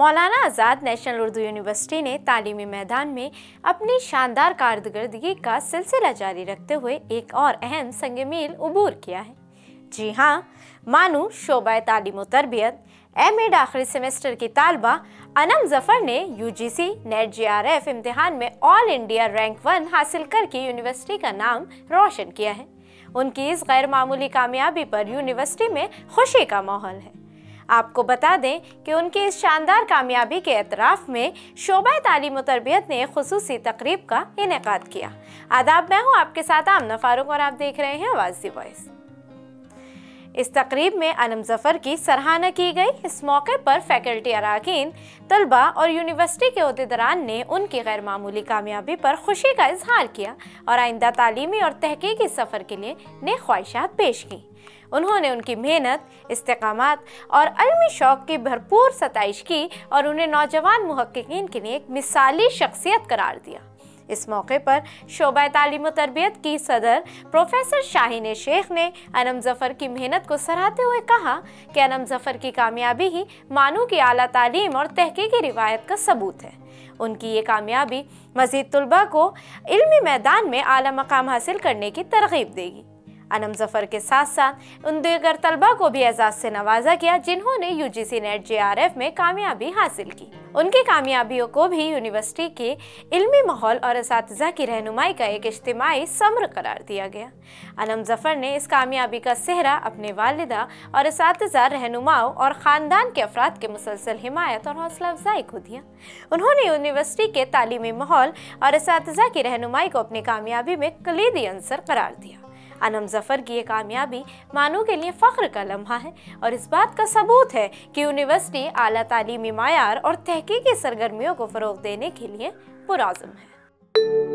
मौलाना आज़ाद national Urdu university ने तालीमी मैदान में अपनी शानदार कारकर्दगी का सिलसिला जारी रखते हुए एक और अहम संग मील उबूर किया है। जी हाँ, मानू शोबा तालीम व तरबियत एम.एड आखिरी सेमेस्टर की तालबा अनम जफर ने यूजीसी नेट JRF इम्तिहान में ऑल इंडिया रैंक 1 हासिल करके यूनिवर्सिटी का नाम रोशन किया है। उनकी इस गैर मामूली कामयाबी पर यूनिवर्सिटी में खुशी का माहौल है। आपको बता दें कि उनकी इस शानदार कामयाबी के एतराफ़ में शोबा तालीम व तरबियत ने खुसूसी तकरीब का इनेकाद किया। आदाब, मैं हूँ आपके साथ आमना फारूक और आप देख रहे हैं आवाज़ दी वॉइस। इस तकरीब में अनम जफर की सराहना की गई। इस मौके पर फैकल्टी अराकीन, तलबा और यूनिवर्सिटी के ओहदेदारान ने उनकी गैर मामूली कामयाबी पर खुशी का इजहार किया और आइंदा तालीमी और तहकीकी सफ़र के लिए नेक ख्वाहिशात पेश की। उन्होंने उनकी मेहनत, इस्तेकामात और अलमी शौक़ की भरपूर सताइश की और उन्हें नौजवान मुहक्किकीन के लिए एक मिसाली शख्सियत करार दिया। इस मौके पर शोबा तालीम व तरबियत की सदर प्रोफेसर शाहीन शेख ने अनम जफर की मेहनत को सराहते हुए कहा कि अनम जफर की कामयाबी ही मानू की आला तालीम और तहकीकी रिवायत का सबूत है। उनकी ये कामयाबी मज़ीद तुलबा को इल्मी मैदान में आला मकाम हासिल करने की तरगीब देगी। अनम जफर के साथ साथ उन दीगर तलबा को भी एजाज़ से नवाजा गया जिन्होंने यूजीसी नेट JRF में कामयाबी हासिल की। उनकी कामयाबियों को भी यूनिवर्सिटी के इल्मी माहौल और असातिज़ा की रहनुमाई का एक इज्तिमाई समर करार दिया गया। अनम जफर ने इस कामयाबी का सेहरा अपने वालिदा और असातिज़ा, रहनुमाओं और ख़ानदान के अफराद के मुसलसल हिमायत और हौसला अफजाई को दिया। उन्होंने यूनिवर्सिटी के तालीमी माहौल और असातिज़ा की रहनुमाई को अपनी कामयाबी में कलीदी अंसर करार दिया। अनम जफर की ये कामयाबी मानू के लिए फ़ख्र का लम्हा है और इस बात का सबूत है कि यूनिवर्सिटी आला तालीमी मायार और तहकीकी सरगर्मियों को फ़रोग़ देने के लिए पुरअज़्म है।